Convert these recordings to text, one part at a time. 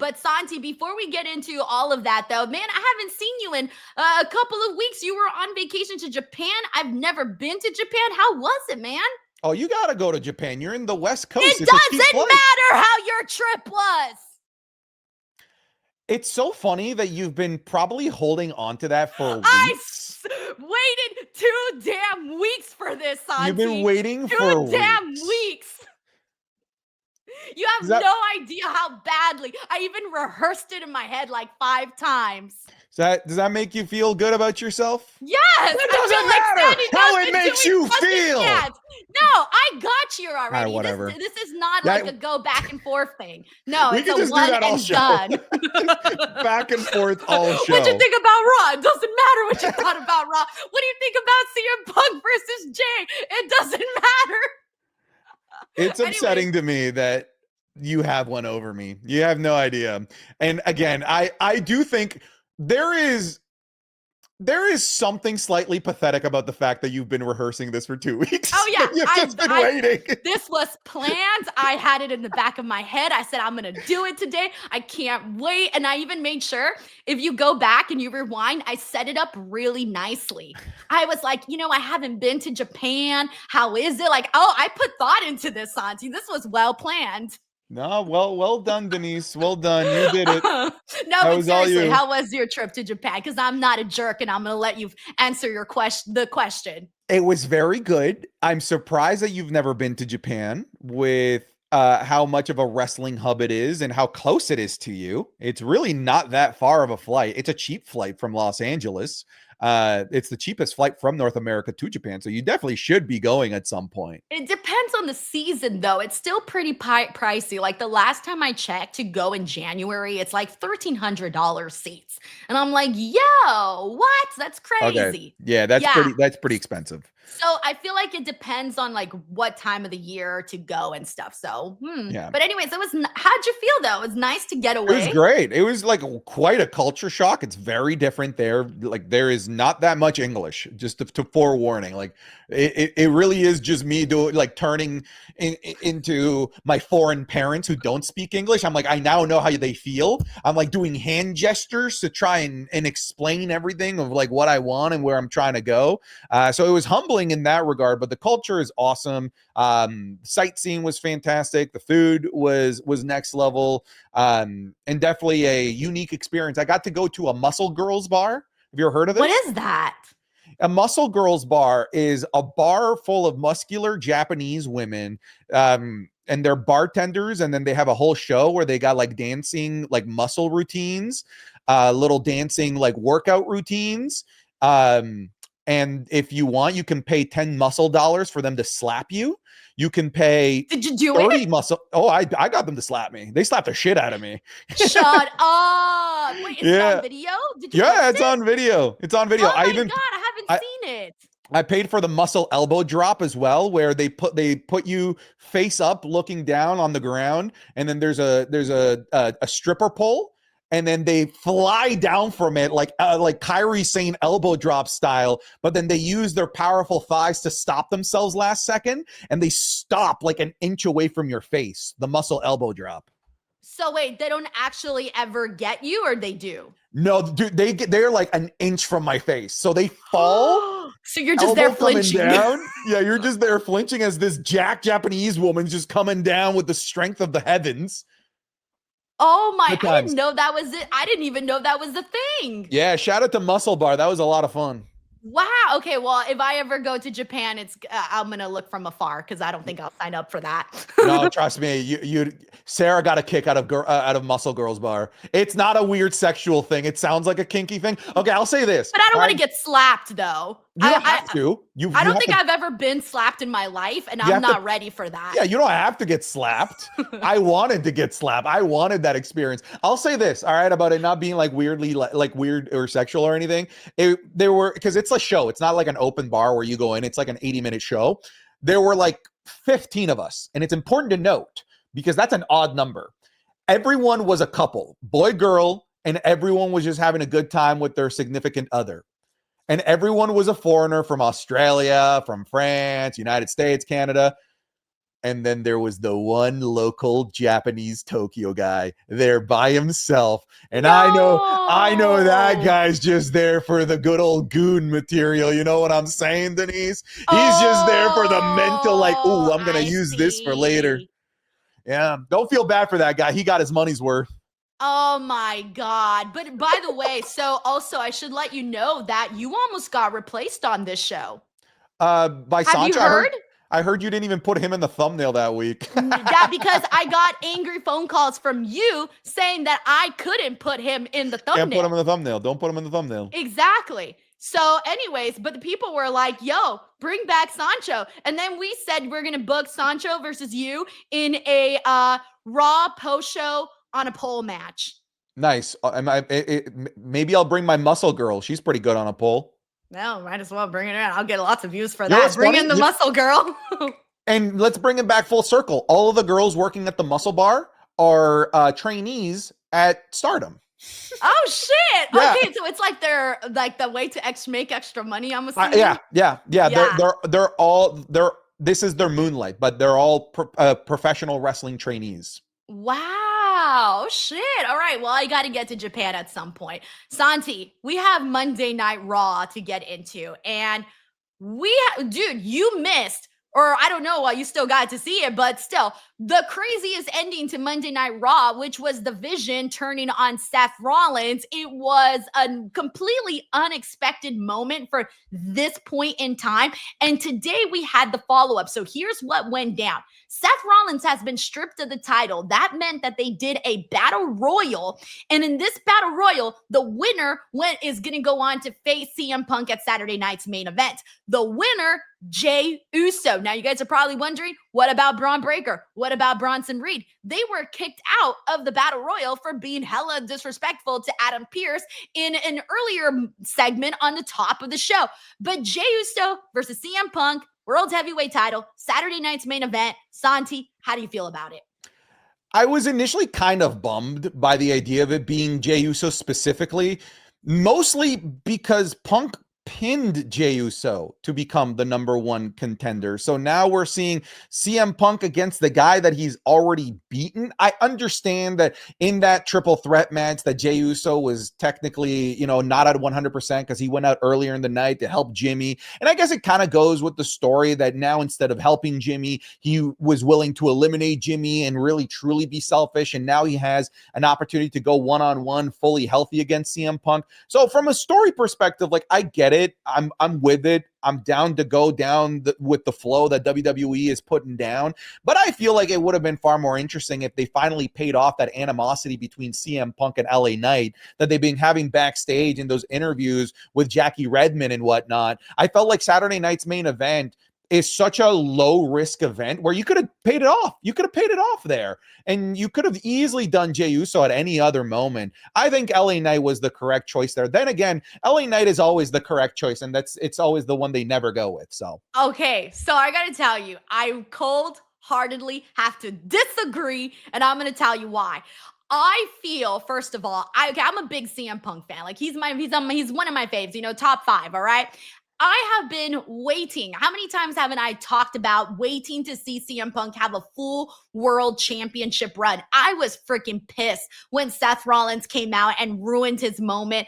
but Santi, before we get into all of that, though, man, I haven't seen you in a couple of weeks. You were on vacation to Japan. I've never been to Japan. How was it, man? Oh, you got to go to Japan. You're in the West Coast. It It's a cheap doesn't flight. matter how your trip was. It's so funny that you've been probably holding on to that for weeks. Waited 2 damn weeks for this, Santi. You've been waiting for 2 damn weeks. You have no idea how badly. I even rehearsed it in my head like 5 times. Does that make you feel good about yourself? Yes. It doesn't matter how it makes you feel. No, I got you already. All right, whatever. This is not like a go back and forth thing. No, we it's can a just one do that all and show. done. Back and forth all show. What'd you think about Raw? It doesn't matter what you thought about Raw. What do you think about CM Punk versus Jay? It doesn't matter. It's upsetting to me that you have one over me. You have no idea. And again, I do think there is something slightly pathetic about the fact that you've been rehearsing this for 2 weeks. Oh yeah, you've just been waiting. This was planned. I had it in the back of my head. I said, I'm going to do it today. I can't wait. And I even made sure if you go back and you rewind, I set it up really nicely. I was like, I haven't been to Japan. How is it? Like, I put thought into this, Santi. This was well planned. No, well done, Denise. Well done. You did it. No, but seriously, how was your trip to Japan? Because I'm not a jerk, and I'm going to let you answer the question. It was very good. I'm surprised that you've never been to Japan with how much of a wrestling hub it is and how close it is to you. It's really not that far of a flight. It's a cheap flight from Los Angeles. It's the cheapest flight from North America to Japan. So you definitely should be going at some point. It depends on the season, though. It's still pretty pricey. Like the last time I checked to go in January, it's like $1,300 seats. And I'm like, yo, what? That's crazy. Okay. Yeah, that's pretty expensive. So I feel like it depends on like what time of the year to go and stuff. So, yeah. But anyways, how'd you feel though? It was nice to get away. It was great. It was like quite a culture shock. It's very different there. Like there is not that much English, just to forewarning. Like it really is just me turning into my foreign parents who don't speak English. I'm like, I now know how they feel. I'm like doing hand gestures to try and explain everything of like what I want and where I'm trying to go. So it was humbling in that regard, but the culture is awesome. Sightseeing was fantastic. The food was next level, and definitely a unique experience. I got to go to a Muscle Girls bar. Have you ever heard of this? What is that? A Muscle Girls bar is a bar full of muscular Japanese women, and they're bartenders, and then they have a whole show where they got like dancing, like muscle routines, little dancing, like workout routines. And if you want, you can pay 10 muscle dollars for them to slap you. You can pay. Did you do 30 it? muscle. Oh, I got them to slap me. They slapped the shit out of me. Shut up. Wait, is it on video? Did you it's on video. It's on video. Oh my God, I haven't seen it. I paid for the muscle elbow drop as well, where they put you face up looking down on the ground, and then there's a stripper pole. And then they fly down from it like Kyrie Sane elbow drop style, but then they use their powerful thighs to stop themselves last second, and they stop like an inch away from your face, the muscle elbow drop. So wait, they don't actually ever get you, or they do? No, dude, they're like an inch from my face, so they fall. So you're just there flinching. Down. Yeah, you're just there flinching as this Japanese woman's just coming down with the strength of the heavens. Oh my, I didn't know that was it. I didn't even know that was the thing. Yeah, shout out to Muscle Bar. That was a lot of fun. Wow. Okay. Well, if I ever go to Japan, I'm going to look from afar because I don't think I'll sign up for that. No, trust me. Sarah got a kick out of Muscle Girls Bar. It's not a weird sexual thing. It sounds like a kinky thing. Okay, I'll say this. But I don't want to get slapped though. You don't have to. I don't think I've ever been slapped in my life, and I'm not ready for that. Yeah, you don't have to get slapped. I wanted to get slapped. I wanted that experience. I'll say this, all right, about it not being like weirdly like weird or sexual or anything. Because it's a show. It's not like an open bar where you go in. It's like an 80-minute show. There were like 15 of us, and it's important to note because that's an odd number. Everyone was a couple, boy, girl, and everyone was just having a good time with their significant other. And everyone was a foreigner from Australia, from France, United States, Canada. And then there was the one local Japanese Tokyo guy there by himself. And I know that No. guy's just there for the good old goon material. You know what I'm saying, Denise? He's just there for the mental, like, ooh, Oh, I'm going to I use this for later. see. Yeah. Don't feel bad for that guy. He got his money's worth. Oh my God. But by the way, so also I should let you know that you almost got replaced on this show. By Have you Sancho, heard? I heard you didn't even put him in the thumbnail that week. That because I got angry phone calls from you saying that I couldn't put him in the Can't put him thumbnail. in the thumbnail. Don't put him in the thumbnail. Exactly. So, anyways, but the people were like, yo, bring back Sancho. And then we said we're going to book Sancho versus you in a Raw post show on a pole match. Nice. Maybe I'll bring my muscle girl. She's pretty good on a pole. No, might as well bring it in. I'll get lots of views for You know that. what's Bring funny? in the muscle girl. And let's bring it back full circle. All of the girls working at the muscle bar are trainees at Stardom. Oh shit. Yeah. Okay, so it's like they're like the way to make extra money, I'm assuming. Yeah. Yeah. They're all this is their moonlight, but they're all professional wrestling trainees. Wow. Shit. All right. Well, I got to get to Japan at some point. Santi, we have Monday Night Raw to get into. And dude, you missed, or I don't know why you still got to see it, but still, the craziest ending to Monday Night Raw, which was the Vision turning on Seth Rollins. It was a completely unexpected moment for this point in time. And today we had the follow up. So here's what went down. Seth Rollins has been stripped of the title. That meant that they did a battle royal. And in this battle royal, the winner is going to go on to face CM Punk at Saturday night's main event. The winner, JEY USO. Now, you guys are probably wondering, what about Braun Breaker? What about Bronson Reed? They were kicked out of the battle royal for being hella disrespectful to Adam Pearce in an earlier segment on the top of the show. But JEY USO versus CM Punk, World Heavyweight title, Saturday night's main event. Santi, how do you feel about it? I was initially kind of bummed by the idea of it being JEY USO specifically, mostly because Punk pinned JEY USO to become the number one contender. So now we're seeing CM Punk against the guy that he's already beaten. I understand that in that triple threat match that JEY USO was technically, not at 100% because he went out earlier in the night to help Jimmy. And I guess it kind of goes with the story that now instead of helping Jimmy, he was willing to eliminate Jimmy and really truly be selfish. And now he has an opportunity to go one-on-one fully healthy against CM Punk. So from a story perspective, like I get it. I'm with it. I'm down to go down with the flow that WWE is putting down. But I feel like it would have been far more interesting if they finally paid off that animosity between CM Punk and LA Knight that they've been having backstage in those interviews with Jackie Redmond and whatnot. I felt like Saturday night's main event is such a low risk event where you could have paid it off. You could have paid it off there. And you could have easily done JEY USO at any other moment. I think LA Knight was the correct choice there. Then again, LA Knight is always the correct choice, and it's always the one they never go with. So okay, so I gotta tell you, I cold-heartedly have to disagree, and I'm gonna tell you why. I feel, first of all, I'm a big CM Punk fan. Like he's one of my faves, top 5, all right? I have been waiting. How many times haven't I talked about waiting to see CM Punk have a full world championship run? I was freaking pissed when Seth Rollins came out and ruined his moment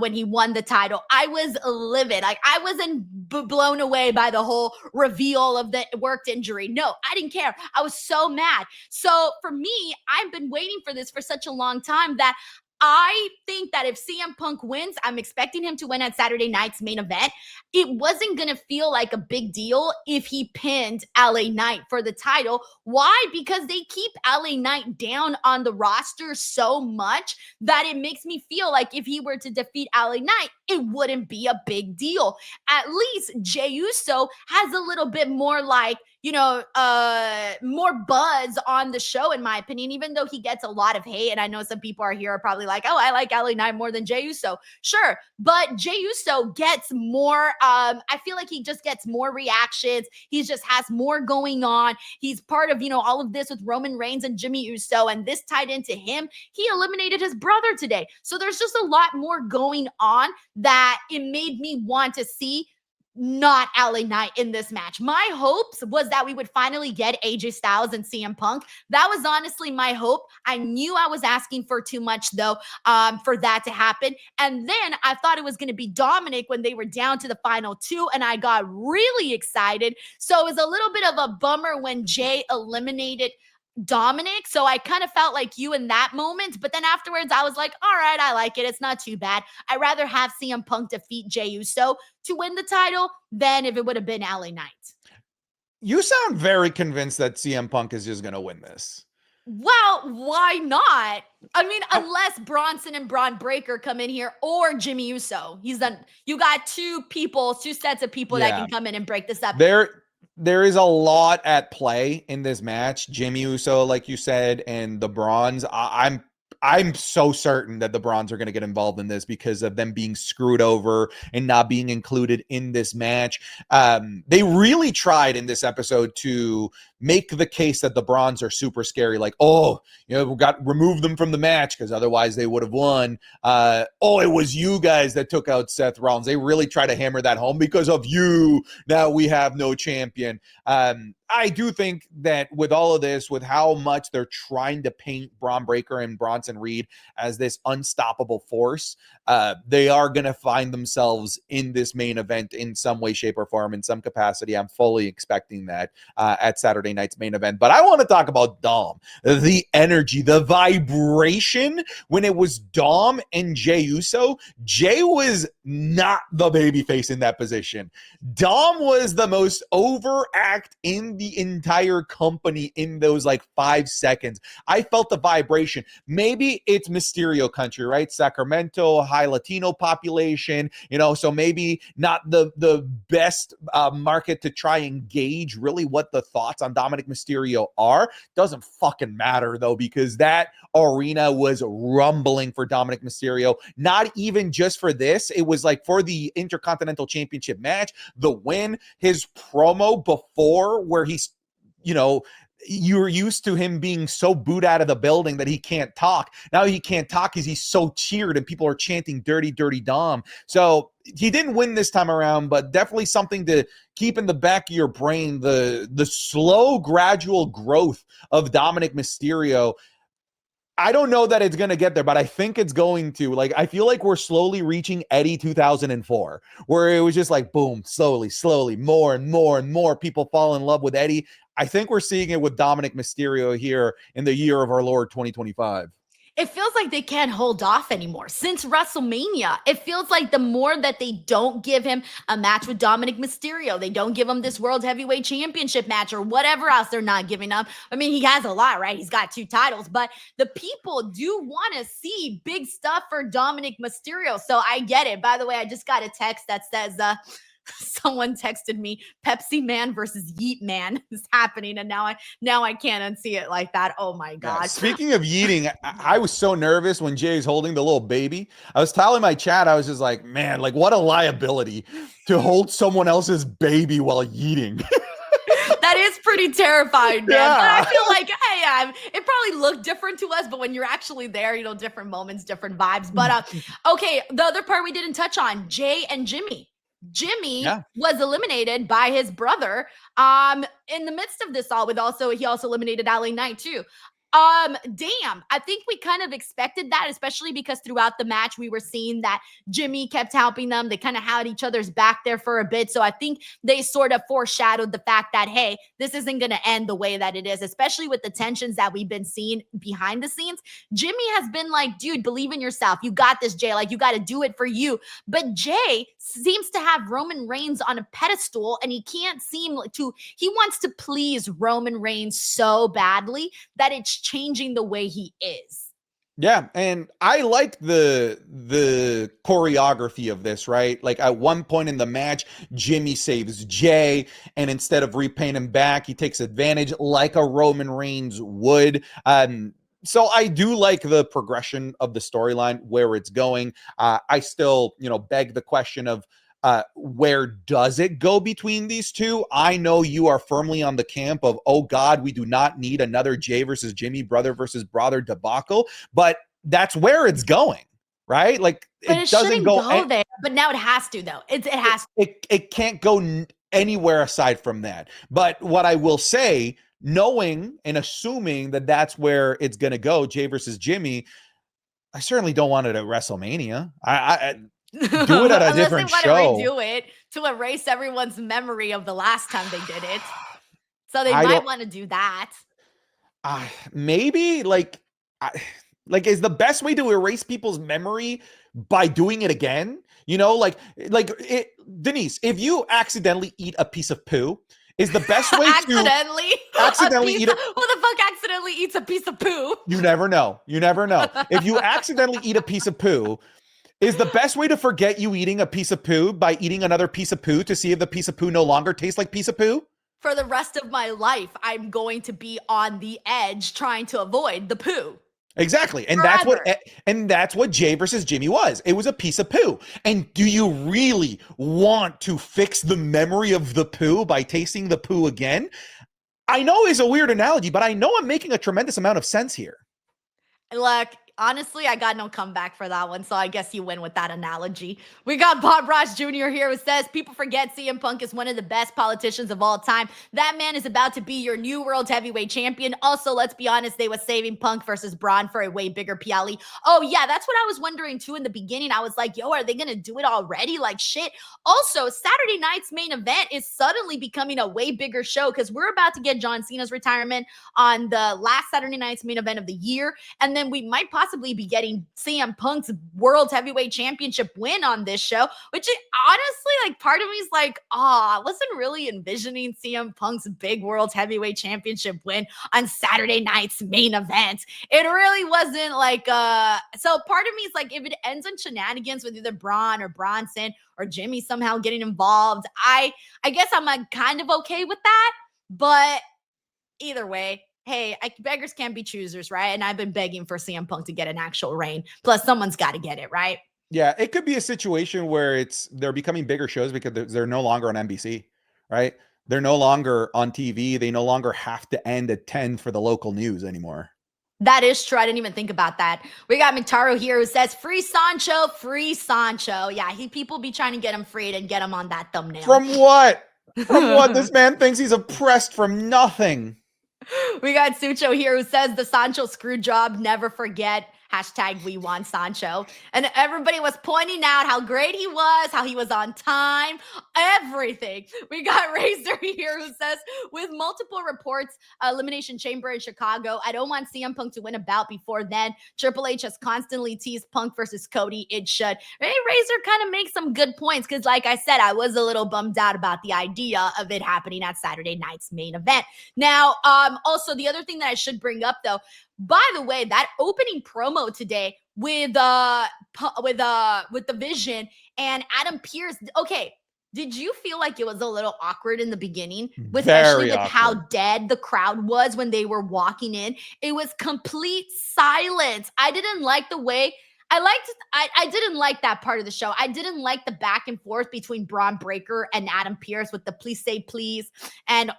when he won the title. I was livid. Like I wasn't blown away by the whole reveal of the work injury. No, I didn't care. I was so mad. So for me, I've been waiting for this for such a long time that I think that if CM Punk wins, I'm expecting him to win at Saturday night's main event. It wasn't going to feel like a big deal if he pinned LA Knight for the title. Why? Because they keep LA Knight down on the roster so much that it makes me feel like if he were to defeat LA Knight, it wouldn't be a big deal. At least JEY USO has a little bit more like, more buzz on the show, in my opinion, even though he gets a lot of hate. And I know some people are probably like, oh, I like LA Knight more than JEY USO. Sure. But JEY USO gets more, I feel like he just gets more reactions. He just has more going on. He's part of, all of this with Roman Reigns and Jimmy Uso, and this tied into him. He eliminated his brother today. So there's just a lot more going on that it made me want to see not LA Knight in this match. My hopes was that we would finally get AJ Styles and CM Punk. That was honestly my hope. I knew I was asking for too much though, for that to happen. And then I thought it was going to be Dominic when they were down to the final two, and I got really excited. So it was a little bit of a bummer when Jay eliminated Dominic. So I kind of felt like you in that moment. But then afterwards, I was like, all right, I like it. It's not too bad. I'd rather have CM Punk defeat Jey Uso to win the title than if it would have been LA Knight. You sound very convinced that CM Punk is just going to win this. Well, why not? I mean, unless Bronson and Braun Breaker come in here or Jimmy Uso. You got two sets of people that can come in and break this up. There is a lot at play in this match. Jimmy Uso, like you said, and the Brawns. I'm so certain that the Brawns are going to get involved in this because of them being screwed over and not being included in this match. They really tried in this episode to make the case that the Brawns are super scary. Like, oh, we got remove them from the match because otherwise they would have won. It was you guys that took out Seth Rollins. They really try to hammer that home because of you. Now we have no champion. I do think that with all of this, with how much they're trying to paint Braun Breaker and Bronson Reed as this unstoppable force, they are going to find themselves in this main event in some way, shape, or form, in some capacity. I'm fully expecting that at Saturday night's main event. But I want to talk about Dom, the energy, the vibration when it was Dom and Jey Uso. Jey was not the babyface in that position. Dom was the most overact in the entire company in those like 5 seconds. I felt the vibration. Maybe it's Mysterio country, right? Sacramento, high Latino population, so maybe not the best market to try and gauge really what the thoughts on Dominic Mysterio are. Doesn't fucking matter though, because that arena was rumbling for Dominic Mysterio. Not even just for this. It was like for the Intercontinental Championship match, the win, his promo before where he's, you're used to him being so booed out of the building that he can't talk. Now he can't talk because he's so cheered and people are chanting dirty, dirty Dom. So he didn't win this time around, but definitely something to keep in the back of your brain, the slow, gradual growth of Dominic Mysterio. I don't know that it's going to get there, but I think it's going to. Like, I feel like we're slowly reaching Eddie 2004, where it was just like, boom, slowly, more and more and more people fall in love with Eddie. I think we're seeing it with Dominic Mysterio here in the year of our Lord 2025. It feels like they can't hold off anymore. Since WrestleMania, it feels like the more that they don't give him a match with Dominic Mysterio, they don't give him this World Heavyweight Championship match or whatever else they're not giving him. I mean, he has a lot, right? He's got 2 titles, but the people do want to see big stuff for Dominic Mysterio. So I get it. By the way, I just got a text that says, someone texted me, Pepsi Man versus Yeet Man is happening, and now I can't unsee it like that. Oh my god. Yeah, speaking of yeeting, I was so nervous when Jay's holding the little baby. I was telling my chat, I was just like, man, like what a liability to hold someone else's baby while yeeting. That is pretty terrifying, man. Yeah. But I feel like, hey, it probably looked different to us, but when you're actually there, different moments, different vibes. But okay, the other part we didn't touch on, Jay and Jimmy. Jimmy was eliminated by his brother in the midst of this all he also eliminated LA Knight too. Damn, I think we kind of expected that, especially because throughout the match we were seeing that Jimmy kept helping them. They kind of had each other's back there for a bit. So I think they sort of foreshadowed the fact that, hey, this isn't going to end the way that it is, especially with the tensions that we've been seeing behind the scenes. Jimmy has been like, dude, believe in yourself. You got this, Jay. Like, you got to do it for you. But Jay seems to have Roman Reigns on a pedestal, and he can't seem to, he wants to please Roman Reigns so badly that it's changing the way he is. Yeah, and I like the choreography of this, right? Like at one point in the match, Jimmy saves Jay, and instead of repaying him back, he takes advantage like a Roman Reigns would. So I do like the progression of the storyline, where it's going. I still, beg the question of where does it go between these two? I know you are firmly on the camp of, oh God, we do not need another Jay versus Jimmy, brother versus brother debacle, but that's where it's going. right? Like But it it doesn't shouldn't go. go there. But now it has to, though. It has to. It can't go anywhere aside from that. But what I will say, knowing and assuming that that's where it's going to go, Jay versus Jimmy, I certainly don't want it at WrestleMania. I do it at a Unless they different want to show. redo it to erase everyone's memory of the last time they did it. So they I might don't. want to do that. Maybe I, like is the best way to erase people's memory by doing it again? You know, Denise, if you accidentally eat a piece of poo, is the best way to Accidentally? accidentally eat it? Who the fuck accidentally eats a piece of poo? You never know. You never know. If you accidentally eat a piece of poo, is the best way to forget you eating a piece of poo by eating another piece of poo to see if the piece of poo no longer tastes like piece of poo? For the rest of my life, I'm going to be on the edge trying to avoid the poo. Exactly. And Forever. that's what Jay versus Jimmy was. It was a piece of poo. And do you really want to fix the memory of the poo by tasting the poo again? I know it's a weird analogy, but I know I'm making a tremendous amount of sense here. Look, honestly, I got no comeback for that one, so I guess you win with that analogy. We got Bob Ross Jr. here who says, people forget CM Punk is one of the best politicians of all time. That man is about to be your new world heavyweight champion. Also, let's be honest, they were saving Punk versus Braun for a way bigger piali. Oh, yeah, that's what I was wondering, too, in the beginning. I was like, yo, are they going to do it already? Like, shit. Also, Saturday night's main event is suddenly becoming a way bigger show because we're about to get John Cena's retirement on the last Saturday night's main event of the year. And then we might possibly be getting CM Punk's World Heavyweight Championship win on this show, which honestly, like, part of me is like, I wasn't really envisioning CM Punk's big World Heavyweight Championship win on Saturday night's main event. It really wasn't like, so part of me is like, if it ends on shenanigans with either Braun or Bronson or Jimmy somehow getting involved, I guess I'm like kind of okay with that. But either way, hey, beggars can't be choosers, right? And I've been begging for CM Punk to get an actual reign. Plus, someone's got to get it, right? Yeah, it could be a situation where they're becoming bigger shows because they're no longer on NBC, right? They're no longer on TV. They no longer have to end at 10 for the local news anymore. That is true. I didn't even think about that. We got Mintaro here who says, free Sancho, free Sancho. Yeah, people be trying to get him freed and get him on that thumbnail. From what? From what? This man thinks he's oppressed from nothing. We got Sucho here who says the Sancho screw job, never forget. Hashtag we want Sancho. And everybody was pointing out how great he was on time, everything. We got Razor here who says, with multiple reports, Elimination Chamber in Chicago, I don't want CM Punk to win a bout before then. Triple H has constantly teased Punk versus Cody. It should. Hey, Razor kind of makes some good points because, like I said, I was a little bummed out about the idea of it happening at Saturday night's main event. Now, also the other thing that I should bring up, though, by the way, that opening promo today with the Vision and Adam Pearce. Okay, did you feel like it was a little awkward in the beginning, especially with how dead the crowd was when they were walking in? It was complete silence. I didn't like the way. I didn't like that part of the show. I didn't like the back and forth between Braun Breaker and Adam Pearce with the please say please. And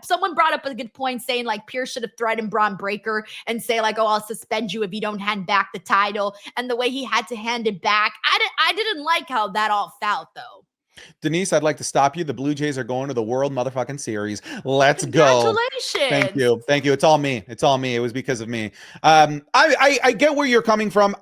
someone brought up a good point saying like Pearce should have threatened Braun Breaker and say like, oh, I'll suspend you if you don't hand back the title. And the way he had to hand it back, I didn't like how that all felt though. Denise, I'd like to stop you. The Blue Jays are going to the World Motherfucking Series. Let's go. Congratulations. Thank you. Thank you. It's all me. It's all me. It was because of me. I get where you're coming from.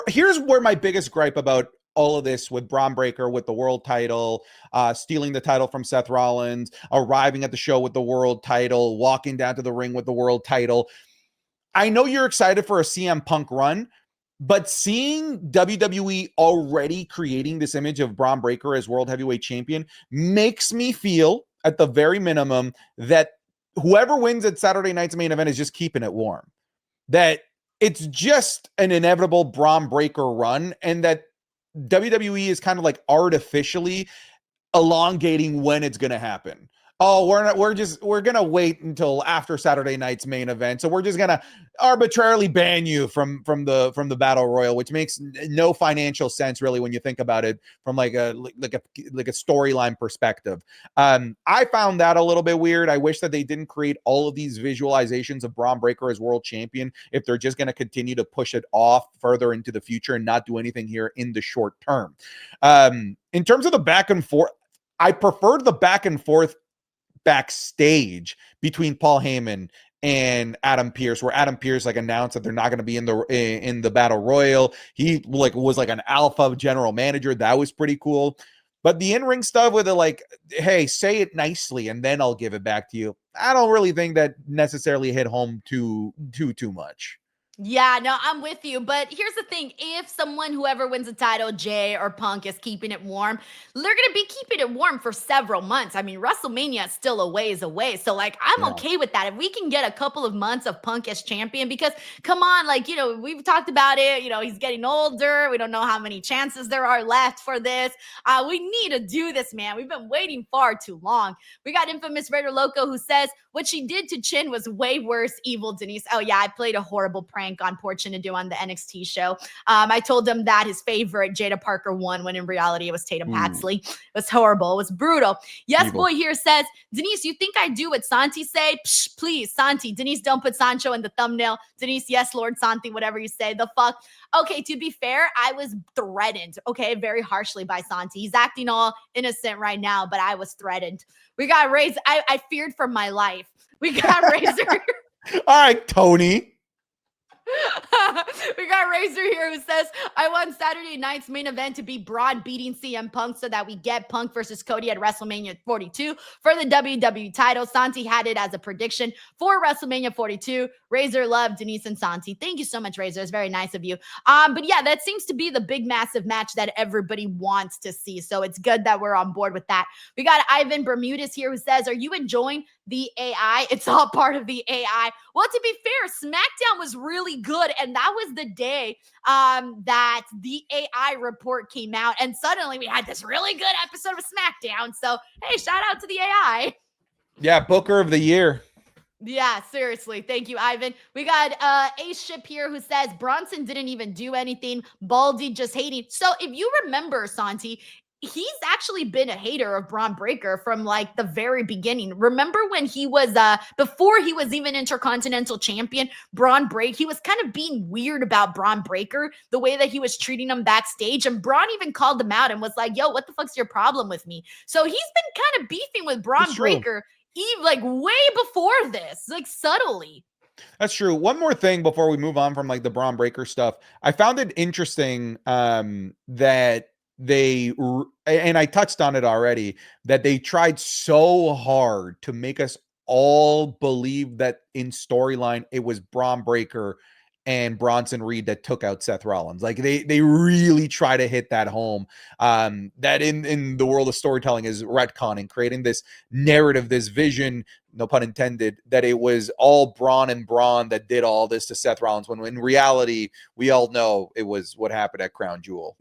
Here's where my biggest gripe about all of this with Braun Breaker, with the world title, stealing the title from Seth Rollins, arriving at the show with the world title, walking down to the ring with the world title. I know you're excited for a CM Punk run, but seeing WWE already creating this image of Braun Breaker as World Heavyweight Champion makes me feel, at the very minimum, that whoever wins at Saturday night's main event is just keeping it warm. That it's just an inevitable Braun Breaker run, and that WWE is kind of like artificially elongating when it's going to happen. oh, we're gonna wait until after Saturday night's main event. So we're just gonna arbitrarily ban you from the battle royal, which makes no financial sense really when you think about it from like a storyline perspective. I found that a little bit weird. I wish that they didn't create all of these visualizations of Braun Breaker as world champion if they're just gonna continue to push it off further into the future and not do anything here in the short term. In terms of the back and forth, I preferred the back and forth backstage between Paul Heyman and Adam Pearce, where Adam Pearce like announced that they're not going to be in the battle royal. He like was like an alpha general manager. That was pretty cool. But the in-ring stuff with it, like, hey, say it nicely and then I'll give it back to you, I don't really think that necessarily hit home too much. Yeah, no, I'm with you. But here's the thing. If someone, whoever wins the title, Jay or Punk, is keeping it warm, they're going to be keeping it warm for several months. I mean, WrestleMania is still a ways away. So, like, I'm okay with that. If we can get a couple of months of Punk as champion, because come on, like, you know, we've talked about it. You know, he's getting older. We don't know how many chances there are left for this. We need to do this, man. We've been waiting far too long. We got Infamous Raider Loco who says, what she did to Chin was way worse, evil Denise. Oh, yeah, I played a horrible prank on Poor Chin to do on the NXT show. I told him that his favorite, Jada Parker, won when in reality it was Tatum Paxley. It was horrible. It was brutal. Yes, evil. Boy here says, Denise, you think I do what Santi say? Psh, please, Santi. Denise, don't put Sancho in the thumbnail. Denise, yes, Lord Santi, whatever you say. The fuck? Okay, to be fair, I was threatened, okay, very harshly by Santi. He's acting all innocent right now, but I was threatened. We got Razor. I feared for my life. We got Razor. All right, Tony. We got Razor here who says, I want Saturday night's main event to be Braun beating CM Punk so that we get Punk versus Cody at WrestleMania 42 for the WWE title. Santi had it as a prediction for WrestleMania 42. Razor loved Denise and Santi. Thank you so much, Razor. It's very nice of you. But yeah, that seems to be the big, massive match that everybody wants to see. So it's good that we're on board with that. We got Ivan Bermudez here who says, are you enjoying the AI? It's all part of the AI. Well, to be fair, SmackDown was really good. And that was the day that the AI report came out. And suddenly we had this really good episode of SmackDown. So, hey, shout out to the AI. Yeah, Booker of the Year. Yeah, seriously. Thank you, Ivan. We got Ace Ship here who says Bronson didn't even do anything. Baldy just hating. So if you remember, Santi, he's actually been a hater of Braun Breaker from like the very beginning. Remember when he was before he was even Intercontinental Champion, Braun Breaker, he was kind of being weird about Braun Breaker, the way that he was treating him backstage. And Braun even called him out and was like, yo, what the fuck's your problem with me? So he's been kind of beefing with Braun Breaker like way before this, like subtly. That's true. One more thing before we move on from like the Braun Breaker stuff. I found it interesting that they, and I touched on it already, that they tried so hard to make us all believe that in storyline it was Braun Breaker and Bronson Reed that took out Seth Rollins. Like they really try to hit that home. That in the world of storytelling is retconning, creating this narrative, this vision, no pun intended, that it was all Braun and Braun that did all this to Seth Rollins, when in reality, we all know it was what happened at Crown Jewel.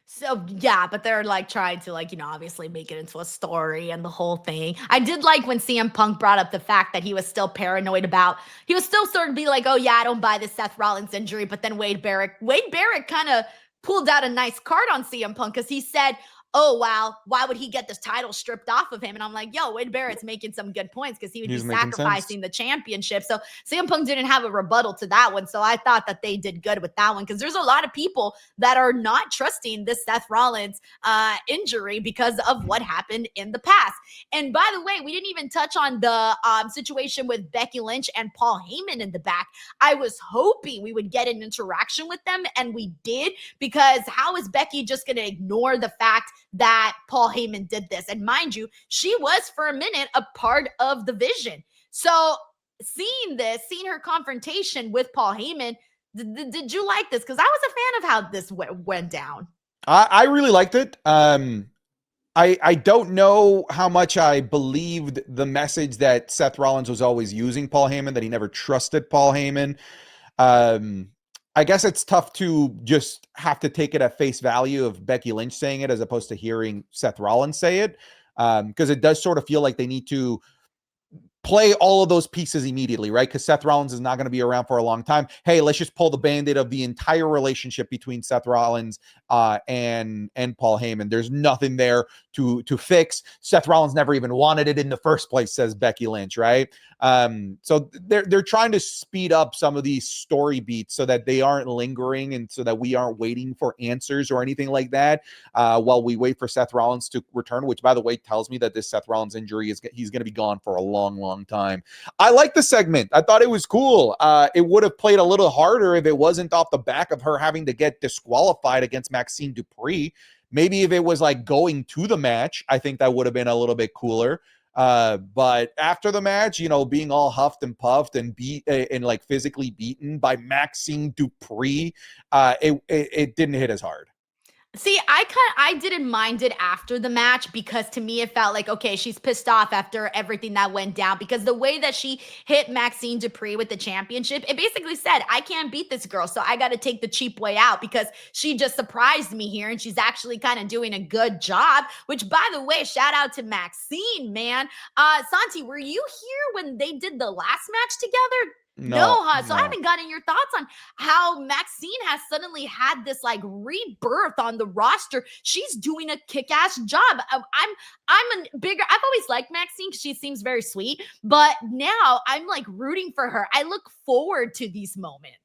So yeah, but they're like trying to like, you know, obviously make it into a story and the whole thing. I did like when CM Punk brought up the fact that he was still paranoid about, he was still sort of be like, oh yeah, I don't buy this Seth Rollins injury. But then Wade Barrett kind of pulled out a nice card on CM Punk because he said, oh, wow, why would he get this title stripped off of him? And I'm like, yo, Wade Barrett's making some good points because he would be sacrificing the championship. So CM Punk didn't have a rebuttal to that one. So I thought that they did good with that one because there's a lot of people that are not trusting this Seth Rollins injury because of what happened in the past. And by the way, we didn't even touch on the situation with Becky Lynch and Paul Heyman in the back. I was hoping we would get an interaction with them, and we did, because how is Becky just going to ignore the fact that Paul Heyman did this? And mind you, she was for a minute a part of the Vision. So seeing her confrontation with Paul Heyman, did you like this? Because I was a fan of how this went down. I really liked it. I don't know how much I believed the message that Seth Rollins was always using Paul Heyman, that he never trusted Paul Heyman. I guess it's tough to just have to take it at face value of Becky Lynch saying it as opposed to hearing Seth Rollins say it. because it does sort of feel like they need to play all of those pieces immediately, right? Because Seth Rollins is not going to be around for a long time. Hey, let's just pull the band-aid of the entire relationship between Seth Rollins and Paul Heyman. There's nothing there to fix. Seth Rollins never even wanted it in the first place, says Becky Lynch, right? So they're trying to speed up some of these story beats so that they aren't lingering and so that we aren't waiting for answers or anything like that while we wait for Seth Rollins to return, which, by the way, tells me that this Seth Rollins injury he's going to be gone for a long time. I like the segment. I thought it was cool. It would have played a little harder if it wasn't off the back of her having to get disqualified against Maxine Dupree. Maybe if it was like going to the match, I think that would have been a little bit cooler. But after the match, being all huffed and puffed and beat and like physically beaten by Maxine Dupree, it didn't hit as hard. See, I didn't mind it after the match because to me it felt like, okay, she's pissed off after everything that went down, because the way that she hit Maxine Dupree with the championship, it basically said, I can't beat this girl, so I got to take the cheap way out because she just surprised me here and she's actually kind of doing a good job, which, by the way, shout out to Maxine, man. Santi, were you here when they did the last match together? No, huh? So I haven't gotten your thoughts on how Maxine has suddenly had this like rebirth on the roster. She's doing a kick-ass job. I've always liked Maxine because she seems very sweet, but now I'm like rooting for her. I look forward to these moments.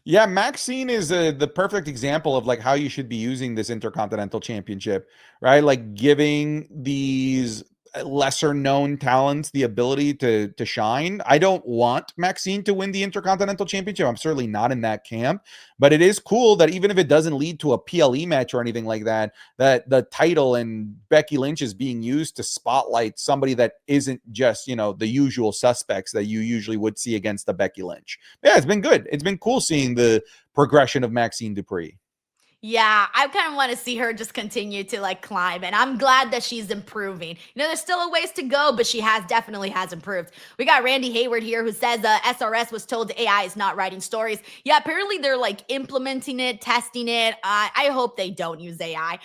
Yeah, Maxine is the perfect example of like how you should be using this Intercontinental Championship, right? Like giving these lesser known talents the ability to shine. I don't want Maxine to win the Intercontinental Championship. I'm certainly not in that camp, but it is cool that even if it doesn't lead to a PLE match or anything like that, that the title and Becky Lynch is being used to spotlight somebody that isn't just, the usual suspects that you usually would see against the Becky Lynch. Yeah, it's been good. It's been cool seeing the progression of Maxine Dupree. Yeah, I kind of want to see her just continue to like climb, and I'm glad that she's improving. There's still a ways to go, but she definitely has improved. We got Randy Hayward here who says SRS was told AI is not writing stories. Yeah, apparently they're like implementing it, testing it. I hope they don't use AI.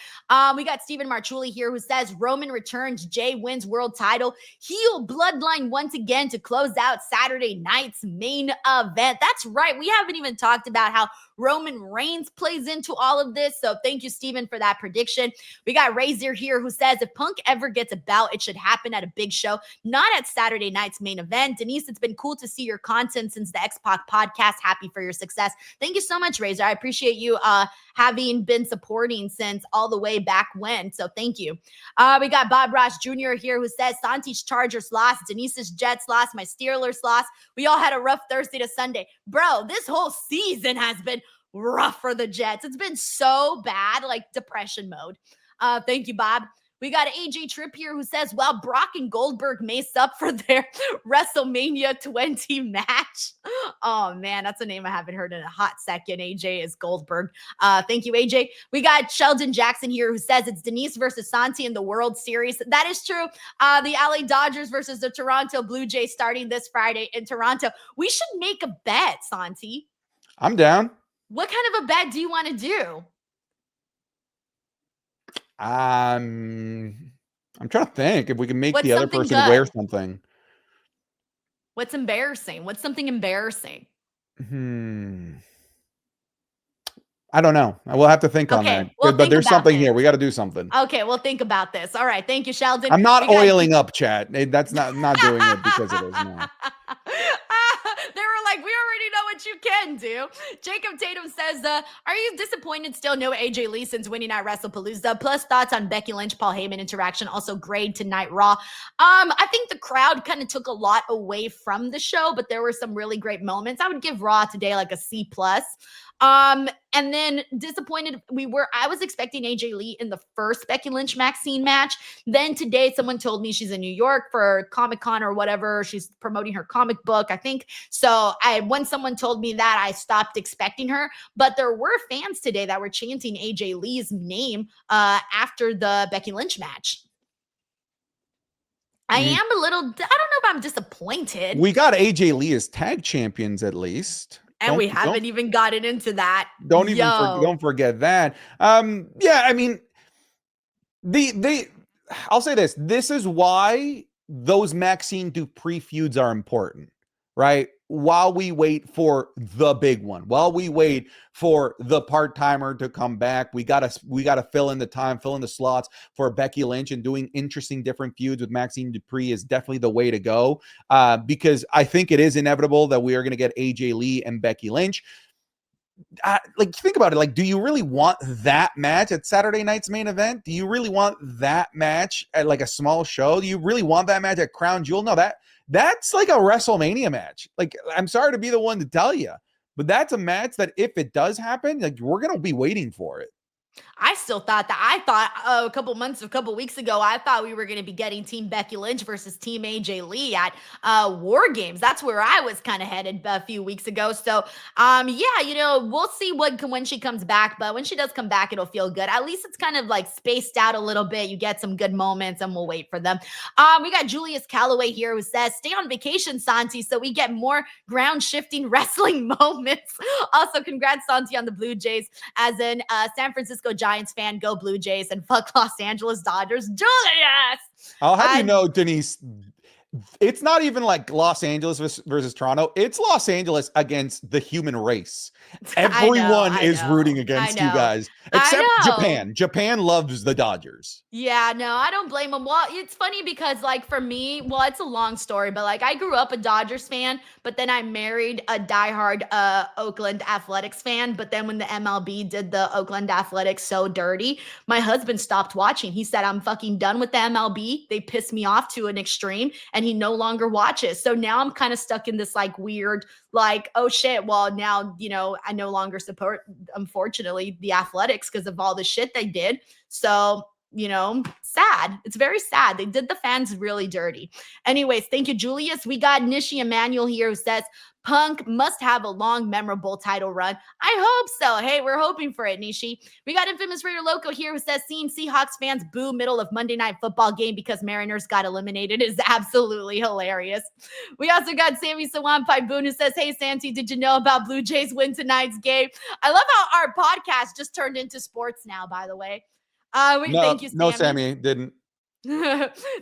We got Stephen Marchuli here who says Roman returns, Jey wins world title, heel bloodline once again to close out Saturday night's main event. That's right. We haven't even talked about how Roman Reigns plays into all of this. So thank you, Steven, for that prediction. We got Razor here who says if Punk ever gets a bout, it should happen at a big show, not at Saturday night's main event. Denise, it's been cool to see your content since the X-Pac podcast. Happy for your success. Thank you so much, Razor. I appreciate you having been supporting since all the way back when. So thank you. We got Bob Ross Jr. here who says Santi's Chargers lost, Denise's Jets lost, my Steelers lost. We all had a rough Thursday to Sunday. Bro, this whole season has been rough for the Jets. It's been so bad, like depression mode. Thank you, Bob. We got AJ Tripp here who says, well, Brock and Goldberg mace up for their WrestleMania 20 match. Oh, man, that's a name I haven't heard in a hot second. AJ is Goldberg. Thank you, AJ. We got Sheldon Jackson here who says it's Denise versus Santi in the World Series. That is true. The LA Dodgers versus the Toronto Blue Jays starting this Friday in Toronto. We should make a bet, Santi. I'm down. What kind of a bet do you want to do? I'm trying to think if we can make the other person wear something. What's embarrassing? What's something embarrassing? I don't know. I will have to think on that. Well, but there's something here. We got to do something. Okay, we'll think about this. All right. Thank you, Sheldon. I'm not oiling up, chat. That's not doing it because it is. No. They were like, we already know what you can do. Jacob Tatum says, are you disappointed still no AJ Lee since winning at WrestlePalooza? Plus thoughts on Becky Lynch, Paul Heyman interaction. Also grade tonight Raw. I think the crowd kind of took a lot away from the show, but there were some really great moments. I would give Raw today like a C+. And then disappointed I was expecting AJ Lee in the first Becky Lynch Maxine match. Then today someone told me she's in New York for Comic-Con or whatever. She's promoting her comic book, I think. So when someone told me that, I stopped expecting her. But there were fans today that were chanting AJ Lee's name after the Becky Lynch match. I am a little, I don't know if I'm disappointed. We got AJ Lee as tag champions at least. And we haven't even gotten into that. Don't forget that. Yeah, I mean, I'll say this. This is why those Maxine Dupree feuds are important, right? While we wait for the big one, while we wait for the part-timer to come back, we gotta fill in the time, fill in the slots for Becky Lynch, and doing interesting different feuds with Maxine Dupree is definitely the way to go. Because I think it is inevitable that we are going to get AJ Lee and Becky Lynch. Like, think about it. Like, do you really want that match at Saturday night's main event? Do you really want that match at like a small show? Do you really want that match at Crown Jewel? No, that's like a WrestleMania match. Like, I'm sorry to be the one to tell you, but that's a match that if it does happen, like, we're gonna be waiting for it. I still thought a couple weeks ago, I thought we were going to be getting Team Becky Lynch versus Team AJ Lee at War Games. That's where I was kind of headed a few weeks ago. So, yeah, we'll see when she comes back. But when she does come back, it'll feel good. At least it's kind of like spaced out a little bit. You get some good moments, and we'll wait for them. We got Julius Calloway here who says, "Stay on vacation, Santi, so we get more ground shifting wrestling moments." Also, congrats, Santi, on the Blue Jays. As in San Francisco Giants fan, go Blue Jays, and fuck Los Angeles Dodgers. Julius! I'll have you know, Denise, it's not even like Los Angeles versus Toronto. It's Los Angeles against the human race. Everyone is rooting against you guys, except Japan. Japan loves the Dodgers. Yeah, no, I don't blame them. Well, it's funny because, like, for me, well, it's a long story, but like, I grew up a Dodgers fan, but then I married a diehard Oakland Athletics fan. But then when the MLB did the Oakland Athletics so dirty, my husband stopped watching. He said, "I'm fucking done with the MLB. They piss me off to an extreme," and he no longer watches. So now I'm kind of stuck in this like weird, like, oh shit, well, now, I no longer support, unfortunately, the Athletics because of all the shit they did. So, sad. It's very sad. They did the fans really dirty. Anyways, thank you, Julius. We got Nishi Emmanuel here who says, "Punk must have a long, memorable title run." I hope so. Hey, we're hoping for it, Nishi. We got Infamous Raider Loco here who says, "Seeing Seahawks fans boo middle of Monday Night Football game because Mariners got eliminated is absolutely hilarious." We also got Sammy Sawan Boone who says, "Hey, Santi, did you know about Blue Jays win tonight's game?" I love how our podcast just turned into sports now, by the way. Thank you, Sammy. No, Sammy didn't.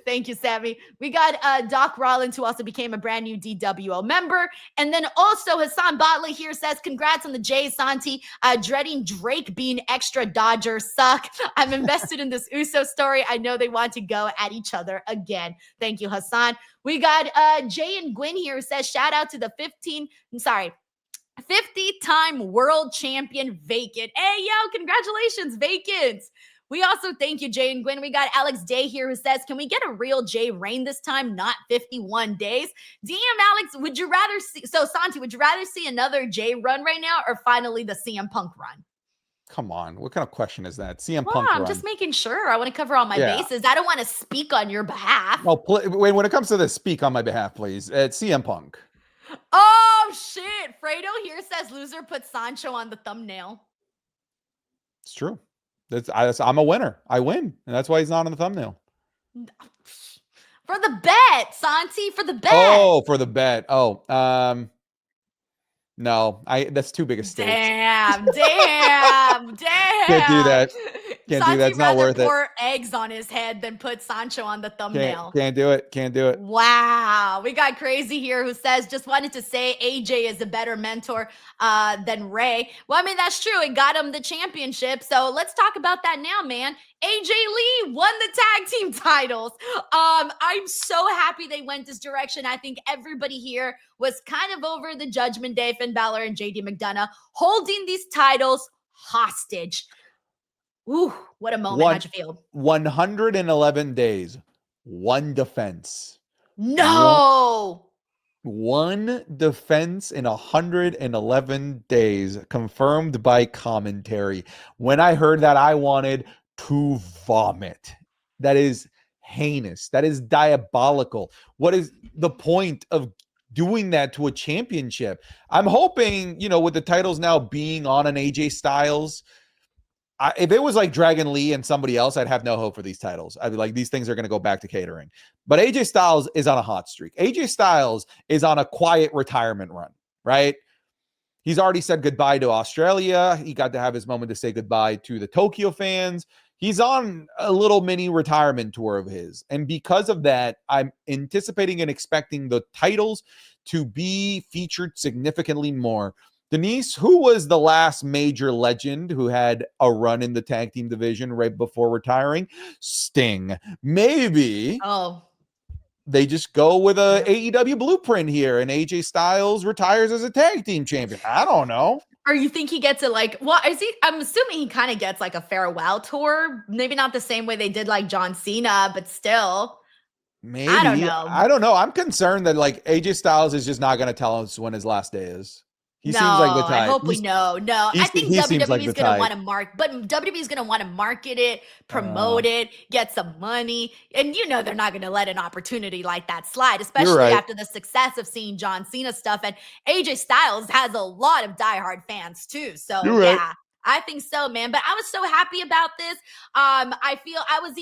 Thank you, Sammy. We got Doc Rollins, who also became a brand new DWO member. And then also Hassan Botley here says, "Congrats on the Jays, Santi. Dreading Drake being extra Dodgers suck. I'm invested in this Uso story. I know they want to go at each other again." Thank you, Hassan. We got Jay and Gwyn here who says, "Shout out to the 50-time world champion Vacant." Hey, yo, congratulations, Vacant. We also thank you, Jay and Gwen. We got Alex Day here who says, "Can we get a real Jay reign this time, not 51 days? DM Alex, would you rather see, Santi, would you rather see another Jay run right now or finally the CM Punk run?" Come on. What kind of question is that? CM Well, Punk I'm run. just making sure. I want to cover all my bases. I don't want to speak on your behalf. No, wait, when it comes to this, speak on my behalf, please. It's CM Punk. Oh, shit. Fredo here says, "Loser put Sancho on the thumbnail." It's true. I'm a winner. I win, and that's why he's not on the thumbnail. For the bet, Santi, for the bet. Oh, for the bet. Oh, no, that's too big a stake. Damn. Can't do that. Can't do that. It's not worth it. Pour eggs on his head than put Sancho on the thumbnail. Can't do it. Can't do it. Wow. We got Crazy here who says, "Just wanted to say AJ is a better mentor than Ray." Well, I mean, that's true. It got him the championship. So let's talk about that now, man. AJ Lee won the tag team titles. I'm so happy they went this direction. I think everybody here was kind of over the Judgment Day, Finn Balor and JD McDonough holding these titles hostage. Ooh, what a moment. How'd you feel? 111 days, one defense. No. One defense in 111 days, confirmed by commentary. When I heard that, I wanted to vomit. That is heinous. That is diabolical. What is the point of doing that to a championship? I'm hoping, with the titles now being on an AJ Styles, if it was like Dragon Lee and somebody else, I'd have no hope for these titles. I'd be like, these things are going to go back to catering. But AJ Styles is on a hot streak. AJ Styles is on a quiet retirement run, right? He's already said goodbye to Australia. He got to have his moment to say goodbye to the Tokyo fans. he's on a little mini retirement tour of his. And because of that, I'm anticipating and expecting the titles to be featured significantly more. Denise, who was the last major legend who had a run in the tag team division right before retiring? Sting. Maybe Oh, they just go with a yeah. AEW blueprint here and AJ Styles retires as a tag team champion. I don't know. Or you think he gets it like, well, is he? I'm assuming he kind of gets like a farewell tour. Maybe not the same way they did like John Cena, but still, I don't Maybe. know. I don't know. I'm concerned that like AJ Styles is just not going to tell us when his last day is. He No, seems like the I type. hope we know. No, I think He seems like WWE the is gonna type. want to but WWE is gonna want to market it, Uh, promote it, get some money, and you know they're not gonna let an opportunity like that slide, you're especially right. after the success of seeing John Cena stuff. And AJ Styles has a lot of diehard fans too. So You're right. yeah. I think so, man. But I was so happy about this. I feel I was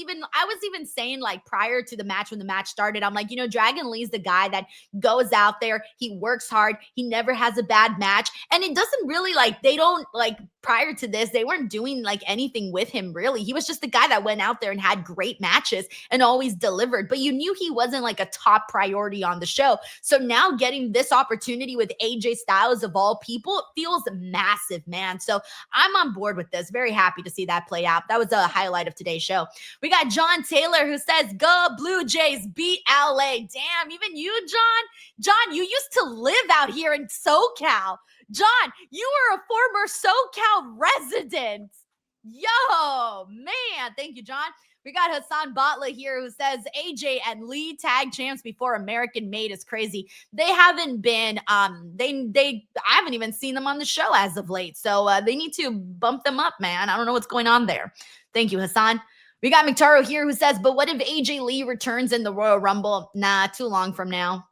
even saying like prior to the match when the match started, I'm like, Dragon Lee's the guy that goes out there, he works hard, he never has a bad match, and it doesn't really like they don't like prior to this, they weren't doing like anything with him really. He was just the guy that went out there and had great matches and always delivered, but you knew he wasn't like a top priority on the show. So now getting this opportunity with AJ Styles of all people feels massive, man. So I'm on board with this. Very happy to see that play out. That was a highlight of today's show. We got John Taylor who says, "Go Blue Jays, beat LA." Damn, even you, John? John, you used to live out here in SoCal. John, you were a former SoCal resident. Yo, man. Thank you, John. We got Hassan Batla here who says AJ and Lee tag champs before American Made is crazy. They haven't been I haven't even seen them on the show as of late. So they need to bump them up, man. I don't know what's going on there. Thank you, Hassan. We got McTaro here who says, "But what if AJ Lee returns in the Royal Rumble?" Nah, too long from now.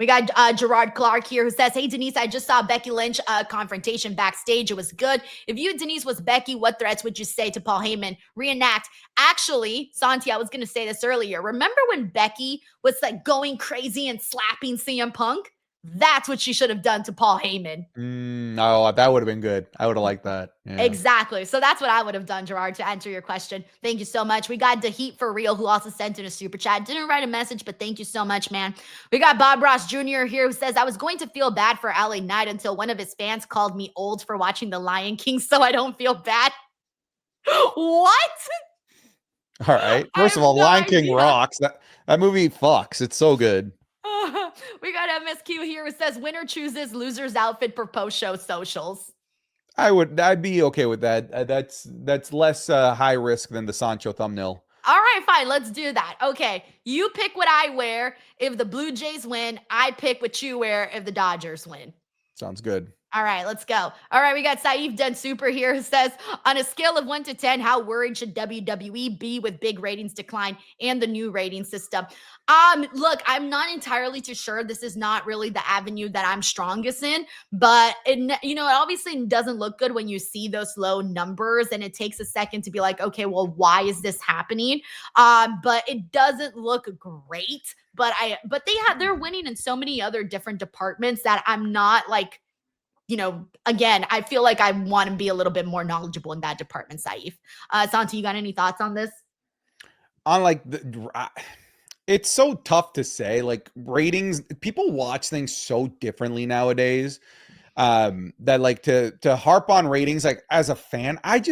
We got Gerard Clark here who says, "Hey, Denise, I just saw Becky Lynch confrontation backstage. It was good. If you, Denise, was Becky, what threats would you say to Paul Heyman? Reenact." Actually, Santi, I was going to say this earlier. Remember when Becky was like going crazy and slapping CM Punk? That's what she should have done to Paul Heyman. No, that would have been good. I would have liked that. Yeah. Exactly. So that's what I would have done, Gerard, to answer your question. Thank you so much. We got the Heat for Real, who also sent in a super chat. Didn't write a message, but thank you so much, man. We got Bob Ross Jr. here who says, "I was going to feel bad for LA Knight until one of his fans called me old for watching The Lion King, so I don't feel bad." What? All right. First of all, no Lion King idea. rocks. That movie fucks. It's so good. We got MSQ here who says, "Winner chooses loser's outfit for post-show socials." I'd be okay with that. That's less high risk than the Sancho thumbnail. All right, fine. Let's do that. Okay. You pick what I wear if the Blue Jays win. I pick what you wear if the Dodgers win. Sounds good. All right, let's go. All right, we got Saif Den Super here who says, "On a scale of 1 to 10, how worried should WWE be with big ratings decline and the new rating system?" Look, I'm not entirely too sure. This is not really the avenue that I'm strongest in, but it obviously doesn't look good when you see those low numbers, and it takes a second to be like, okay, well, why is this happening? But it doesn't look great. But they're winning in so many other different departments that I'm not like, again, I feel like I want to be a little bit more knowledgeable in that department, Saif. Santi, you got any thoughts on this? On like it's so tough to say. Like ratings, people watch things so differently nowadays. That like to harp on ratings, like as a fan, I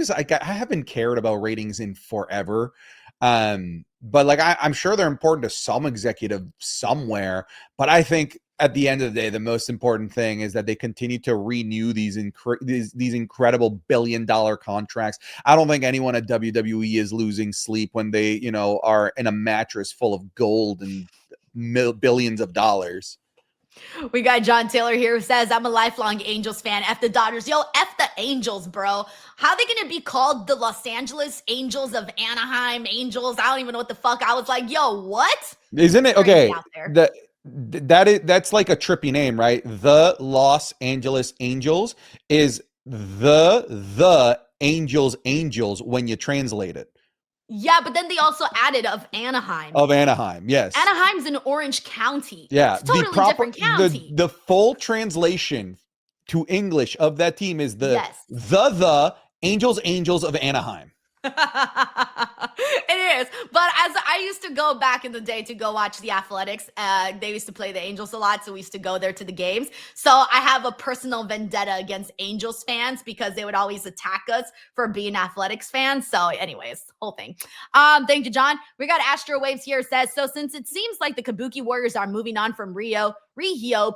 haven't cared about ratings in forever. But like I'm sure they're important to some executive somewhere. But I think at the end of the day, the most important thing is that they continue to renew these incredible billion-dollar contracts. I don't think anyone at WWE is losing sleep when they, are in a mattress full of gold and billions of dollars. We got John Taylor here who says, "I'm a lifelong Angels fan. F the Dodgers." Yo, F the Angels, bro. How are they going to be called the Los Angeles Angels of Anaheim Angels? I don't even know what the fuck. I was like, yo, what? Isn't it? Okay. That's like a trippy name, right? The Los Angeles Angels is the Angels when you translate it. Yeah, but then they also added of Anaheim. Of Anaheim, yes. Anaheim's in Orange County. Yeah, it's totally different county. The full translation to English of that team is the Angels of Anaheim. It is. But as I used to go back in the day to go watch the Athletics, they used to play the Angels a lot. So we used to go there to the games. So I have a personal vendetta against Angels fans because they would always attack us for being Athletics fans. So, anyways, whole thing. Thank you, John. We got Astro Waves here. Says, so since it seems like the Kabuki Warriors are moving on from Rihio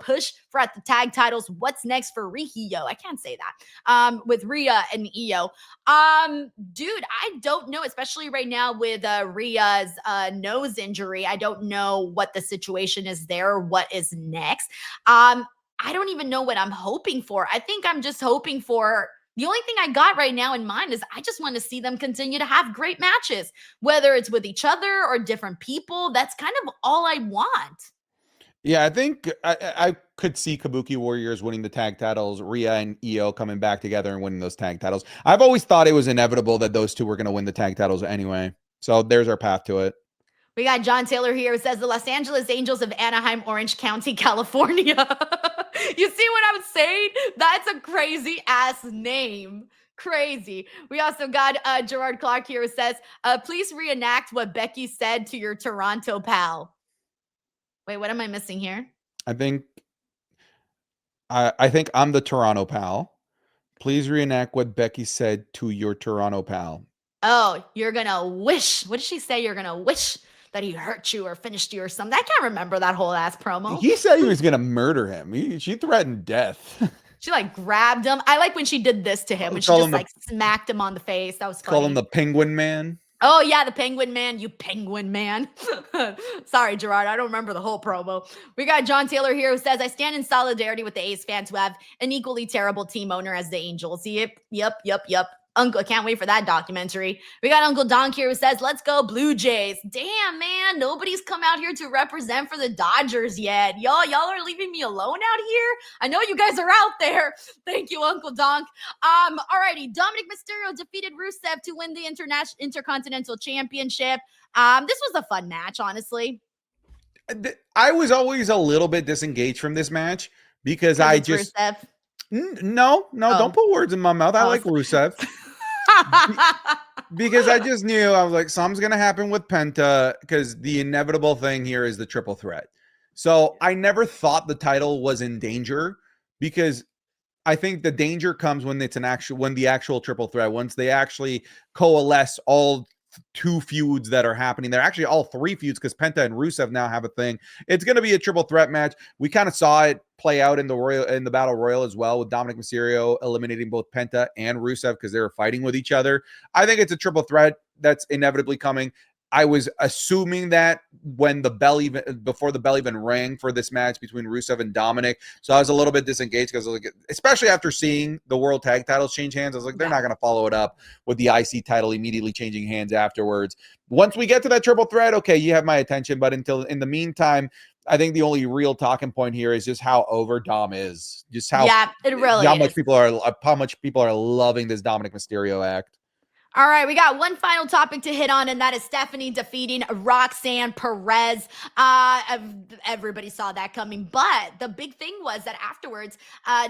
push for at the tag titles, what's next for Rihio? I can't say that. With Rhea and Io. Dude, I don't know, especially right now with Rhea's nose injury. I don't know what the situation is there or what is next. I don't even know what I'm hoping for. I think I'm just hoping for the only thing I got right now in mind is I just want to see them continue to have great matches, whether it's with each other or different people. That's kind of all I want. Yeah, I think I could see Kabuki Warriors winning the tag titles, Rhea and Io coming back together and winning those tag titles. I've always thought it was inevitable that those two were going to win the tag titles anyway. So there's our path to it. We got John Taylor here who says the Los Angeles Angels of Anaheim, Orange County, California. You see what I'm saying? That's a crazy ass name. Crazy. We also got Gerard Clark here who says, please reenact what Becky said to your Toronto pal. Wait, what am I missing here? I think I'm the Toronto pal. Please reenact what Becky said to your Toronto pal. Oh, you're gonna wish. What did she say? You're gonna wish that he hurt you or finished you or something. I can't remember that whole ass promo. He said he was gonna murder him. She threatened death. She like grabbed him. I like when she did this to him, when she just like smacked him on the face. That was funny. Call him the Penguin Man. Oh, yeah, the Penguin Man, you Penguin Man. Sorry, Gerard, I don't remember the whole promo. We got John Taylor here who says, I stand in solidarity with the A's fans who have an equally terrible team owner as the Angels. Yep. Uncle, I can't wait for that documentary. We got Uncle Donk here who says, let's go Blue Jays. Damn, man, nobody's come out here to represent for the Dodgers yet. Y'all are leaving me alone out here? I know you guys are out there. Thank you, Uncle Donk. Alrighty, Dominic Mysterio defeated Rusev to win the Intercontinental Championship. This was a fun match, honestly. I was always a little bit disengaged from this match because I just... Rusev. No, don't put words in my mouth. I like Rusev. Because I just knew, I was like, something's going to happen with Penta because the inevitable thing here is the triple threat. So I never thought the title was in danger because I think the danger comes when it's when the actual triple threat, once they actually coalesce all two feuds that are happening. They're actually all three feuds because Penta and Rusev now have a thing. It's going to be a triple threat match. We kind of saw it play out in the Battle Royal as well, with Dominic Mysterio eliminating both Penta and Rusev because they were fighting with each other. I think it's a triple threat that's inevitably coming. I was assuming that when before the bell even rang for this match between Rusev and Dominic. So I was a little bit disengaged because, like, especially after seeing the world tag titles change hands, I was like, they're not going to follow it up with the IC title immediately changing hands afterwards. Once we get to that triple threat, okay, you have my attention. But in the meantime, I think the only real talking point here is just how over Dom is. Just how it really how is. How much people are loving this Dominic Mysterio act. All right, we got one final topic to hit on, and that is Stephanie defeating Roxanne Perez. Everybody saw that coming, but the big thing was that afterwards,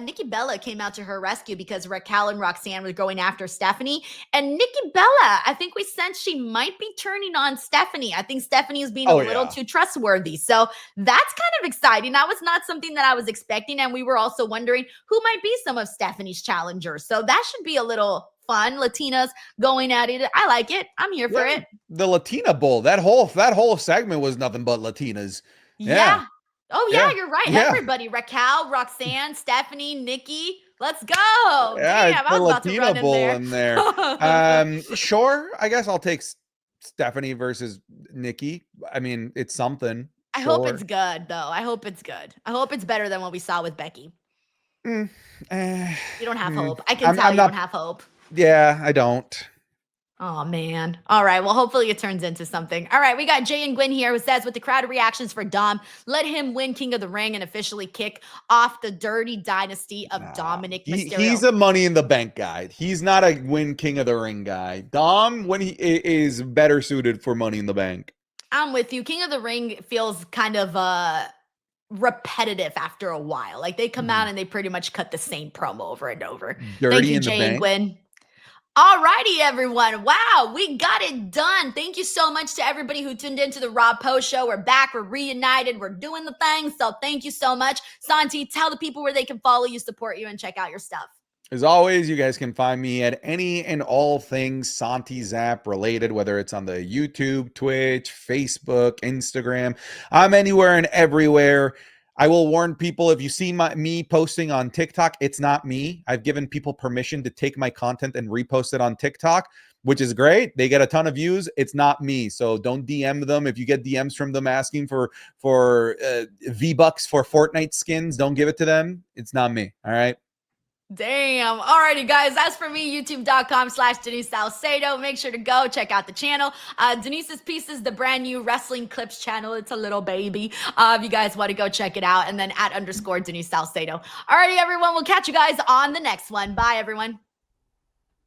Nikki Bella came out to her rescue because Raquel and Roxanne were going after Stephanie. And Nikki Bella, I think we sensed she might be turning on Stephanie. I think Stephanie is being a little too trustworthy. So that's kind of exciting. That was not something that I was expecting, and we were also wondering who might be some of Stephanie's challengers. So that should be a little fun. Latinas going at it. I like it. I'm here for it. The Latina Bowl, that whole segment was nothing but Latinas. Yeah. Oh yeah, you're right. Yeah. Everybody, Raquel, Roxanne, Stephanie, Nikki. Let's go. Yeah, damn, I was about to run Bowl in there. Sure, I guess I'll take Stephanie versus Nikki. I mean, it's something. I hope it's good, though. I hope it's good. I hope it's better than what we saw with Becky. You don't have hope. I can tell you don't have hope. Yeah, I don't. Oh, man. All right. Well, hopefully it turns into something. All right. We got Jay and Gwen here who says, with the crowd reactions for Dom, let him win King of the Ring and officially kick off the dirty dynasty of Dominic Mysterio. He's a Money in the Bank guy. He's not a win King of the Ring guy. Dom, when he is better suited for Money in the Bank. I'm with you. King of the Ring feels kind of repetitive after a while. Like they come out and they pretty much cut the same promo over and over. Dirty Thank you, in Jay the and Gwen. Alrighty, everyone. Wow, we got it done. Thank you so much to everybody who tuned into the Raw Post Show. We're back. We're reunited. We're doing the thing. So thank you so much. Santi, tell the people where they can follow you, support you, and check out your stuff. As always, you guys can find me at any and all things Santi Zap related, whether it's on the YouTube, Twitch, Facebook, Instagram. I'm anywhere and everywhere. I will warn people, if you see me posting on TikTok, it's not me. I've given people permission to take my content and repost it on TikTok, which is great. They get a ton of views. It's not me. So don't DM them. If you get DMs from them asking for V-Bucks for Fortnite skins, don't give it to them. It's not me. All right. Damn. Alrighty, guys. That's for me. YouTube.com/Denise Salcedo. Make sure to go check out the channel. Denise's Pieces, the brand new wrestling clips channel. It's a little baby. If you guys want to go check it out. And then @_Denise Salcedo. Alrighty, everyone. We'll catch you guys on the next one. Bye, everyone.